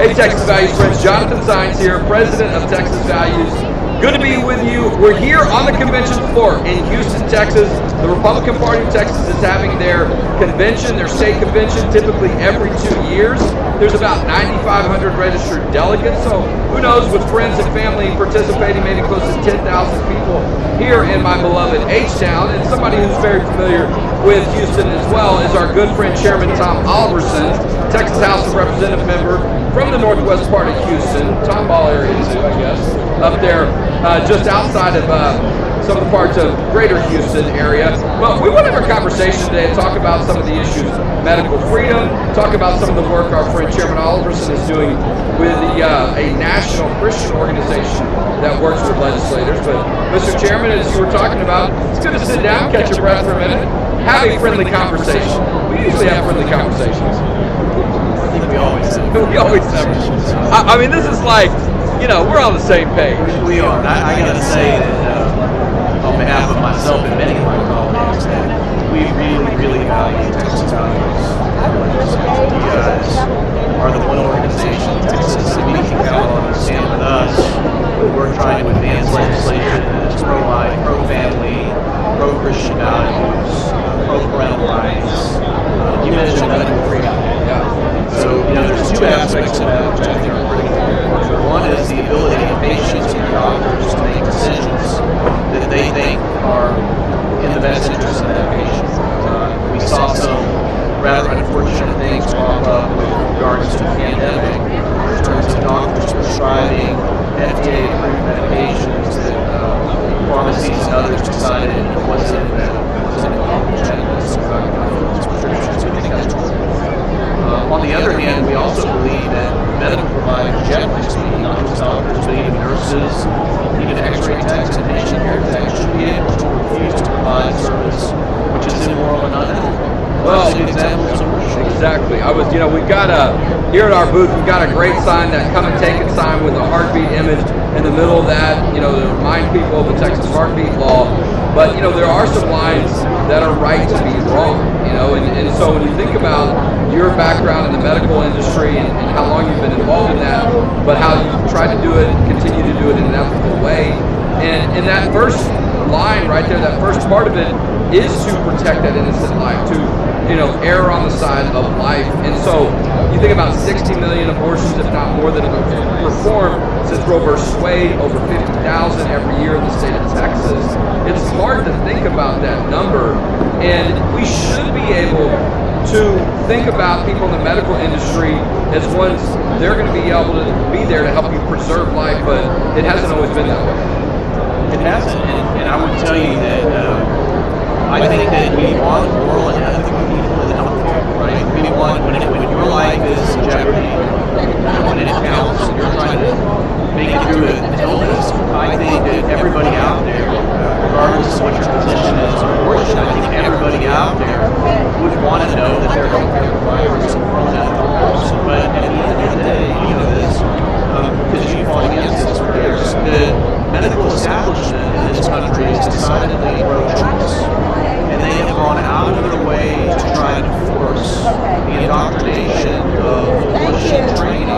Hey, Texas Values friends, Jonathan Saenz here, president of Texas Values. Good to be with you. We're here on the convention floor in Houston, Texas. The Republican Party of Texas is having their convention, their state convention, typically every 2 years. There's about 9,500 registered delegates, so who knows, with friends and family participating, maybe close to 10,000 people here in my beloved H-Town. And somebody who's very familiar with Houston as well is our good friend, Chairman Tom Oliverson, Texas House of Representative member from the northwest part of Houston, Tomball area too, I guess, up there just outside of some of the parts of greater Houston area. But we want to have a conversation today and talk about some of the issues, medical freedom, talk about some of the work our friend Chairman Oliverson is doing with a national Christian organization that works with legislators. But Mr. Chairman, as you were talking about, it's good to sit down, catch your breath for a minute, have a friendly conversation. We usually have friendly conversations. We always have. We always have. I mean, this is like, you know, we're on the same page. We are. I got to say that on behalf of myself and many of my colleagues, that we really value Texas Values. You guys are the one organization in Texas that we can count on to stand with us. We're trying to advance legislation that's pro-life, pro-family, pro-Christian values, pro-parental rights. You mentioned medical freedom. So, you know, there's two aspects of that which I think are critical. One is the ability of patients and doctors to make decisions that they think are in the best interest of that patient. We saw some rather unfortunate things pop up with regards to the pandemic in terms of doctors prescribing FDA-approved medications that pharmacies and others decided wasn't prescriptions. We think that's wrong. On the other hand, we also believe that medical providers, generally speaking, not just doctors, but even nurses, even X-ray techs and patient care techs, should be able to refuse to provide service which is immoral and unethical. Well, exactly. We've got here at our booth, we've got a great sign, that come and take it sign with a heartbeat image in the middle of that, to remind people of the Texas heartbeat law. But, there are some lines that are right to be wrong, and so when you think about your background in the medical industry and how long you've been involved in that, but how you try to do it, continue to do it in an ethical way, and that first line right there, that first part of it is to protect that innocent life, to err on the side of life. And so you think about 60 million abortions, if not more, that have been performed since Roe vs. Wade, over 50,000 every year in the state of Texas. It's hard to think about that number, and we should be able to think about people in the medical industry as ones, they're going to be able to be there to help you preserve life, but it hasn't always been that way. It hasn't, and I would tell you that I think that we want moral and ethical people in healthcare, right? We want, when your life is in jeopardy, when it counts, and you're trying to make it through an illness, I think that everybody out there, regardless of what your position is on abortion, I think everybody out there would want to know that their healthcare provider is a moral and ethical person. But at the end of the day, you know this, because you fought against this for years, the medical establishment in this country is decidedly pro-choice. And they have gone out of their way to try to force the indoctrination of abortion training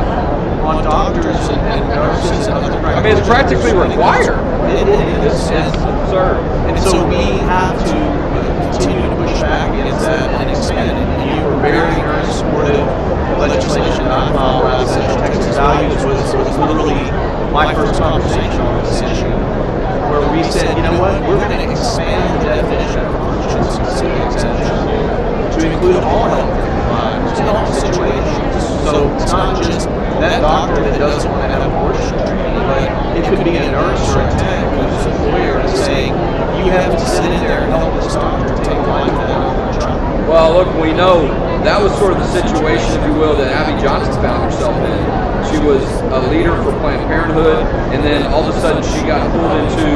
on doctors and nurses and other practitioners. I mean, it's practically required. It is. It's absurd. And so we have to continue to push back against that and expand it. And you were very supportive of legislation that I filed last session. Texas Values was literally my first conversation on this issue, where we said, you know what, we're going to expand the definition of specific exemption to include all healthcare providers in all situations. So it's not just that doctor that doesn't want to have abortion training, but it could be a nurse or a tech who's a lawyer and saying, you have to sit in there and help this doctor take life out of their child. Well, look, we know that was sort of the situation, if you will, that Abby Johnson found herself in. She was a leader for Planned Parenthood, and then all of a sudden she got pulled into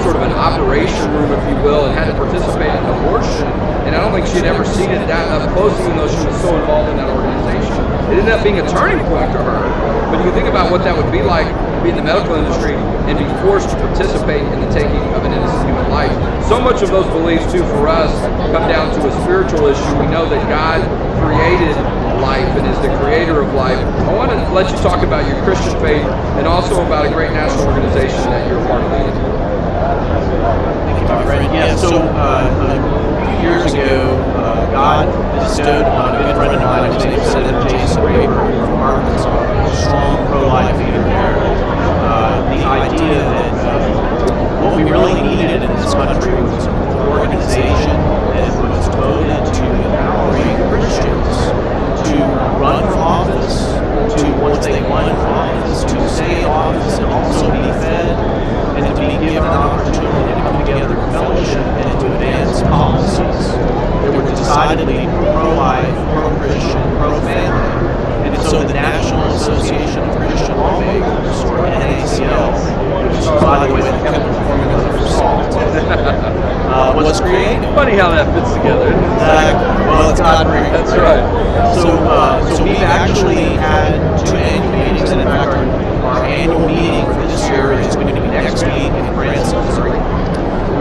sort of an operation room, if you will, and had to participate in abortion. And I don't think she'd ever seen it that up close, even though she was so involved in that organization. It ended up being a turning point to her. But you think about what that would be like, be in the medical industry and be forced to participate in the taking of an innocent human life. So much of those beliefs, too, for us, come down to a spiritual issue. We know that God created life and is the creator of life, I want to let you talk about your Christian faith and also about a great national organization that you're a part of. Thank you, my friend. Yeah, so a few years ago, God bestowed upon a good friend of mine, his name is Senator Jason Raber from Arkansas, a strong pro-life leader there. The idea that what we really needed in this country was an organization that was devoted to empowering Christians to run for office, to, once they won office, to stay in office and also be fed, and to be given an opportunity to come together in fellowship and to advance policies that were decidedly pro-life, pro-Christian, pro-family. And so the National Association of Christian Lawmakers, or NACL, which is, by the way, the chemical formula for salt, was created. Funny how that fits together. Well, it's God breathed. That's right. So we've actually had 2 annual meetings, and in fact, our annual meeting for this year is going to be next week in Branson, Missouri.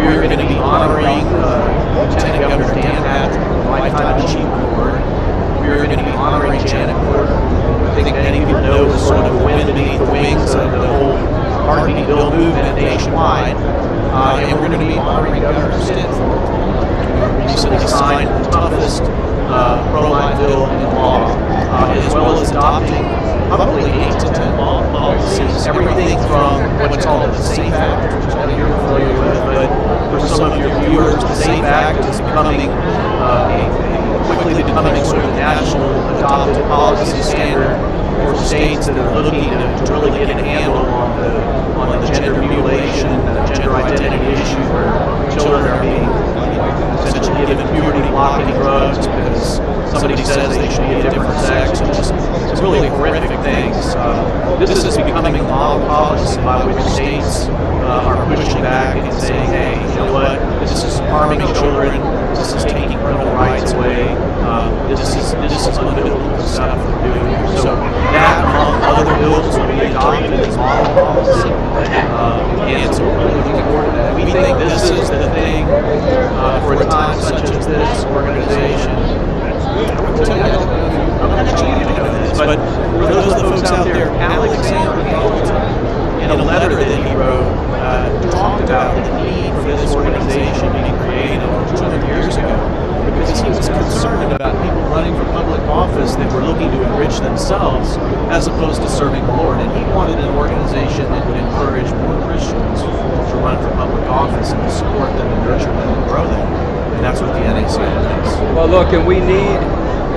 We're going to be honoring Lieutenant Governor Dan Patrick, Lifetime Achievement Award. We're going to be honoring Janet Porter. I think many people know was sort of the wind beneath the wings of the whole Heartbeat Bill movement nationwide. And we're going to be honoring Governor Stitt, who recently signed the toughest pro-life bill in law, as well as adopting probably 8 to 10 law policies, everything from what's called the SAFE Act, which I know you're familiar with, but for some of your viewers, the SAFE Act is becoming quickly becoming sort of national adopted policy standard for states that are looking to really get a handle on the gender mutilation, gender identity issue, where children are being essentially given puberty-blocking drugs because somebody says they should be a different sex, and just really horrific things. This is becoming a model policy by which states are pushing back and saying, hey, you know what, this is harming children, this is taking parental rights away, this is unbiblical stuff we're doing here. So that, among other bills, will be adopted as model policy. And so we're really looking forward to that. We think this is the thing for a time such as this organization. But for those of the folks out there, Alexander Hamilton, in a letter that he wrote, talked about the need for this organization being created over 200 years ago, because he was concerned about people running for public office that were looking to enrich themselves as opposed to serving the Lord. And he wanted an organization that would encourage more Christians to run for public office and to support them and nurture them and grow them. And that's what the NACL is. Well, look, and we need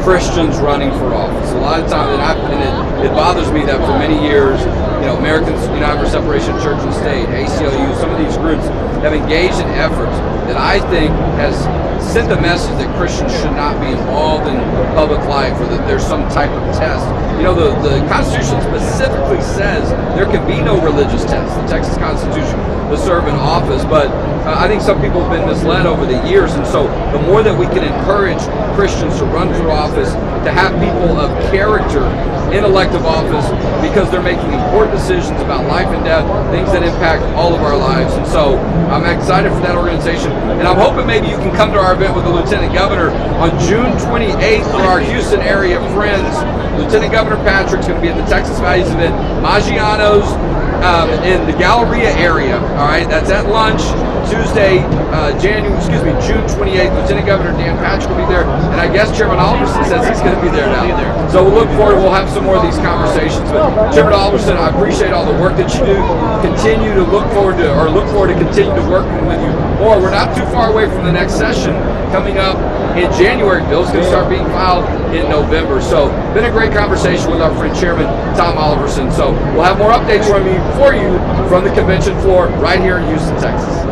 Christians running for office. A lot of times, and it bothers me that for many years, Americans United for Separation of Church and State, ACLU, some of these groups have engaged in efforts that I think has sent the message that Christians should not be involved in public life, or that there's some type of test. The Constitution specifically says there can be no religious test, the Texas Constitution, to serve in office, but I think some people have been misled over the years, and so the more that we can encourage Christians to run for office, to have people of character in elective office, because they're making important decisions about life and death, things that impact all of our lives. And so I'm excited for that organization, and I'm hoping maybe you can come to our event with the Lieutenant Governor on June 28th for our Houston area friends. Lieutenant Governor Patrick's going to be at the Texas Values event, Maggiano's, in the Galleria area. All right, that's at lunch Tuesday, June 28th. Lieutenant Governor Dan Patrick will be there, and I guess Chairman Oliverson says he's going to be there now. So we'll look forward. We'll have some more of these conversations. But Chairman Oliverson, I appreciate all the work that you do. Continue to look forward to continue to work with you more. We're not too far away from the next session coming up in January. Bill's going to start being filed in November. So been a great conversation with our friend Chairman Tom Oliverson. So we'll have more updates for you from the convention floor right here in Houston, Texas.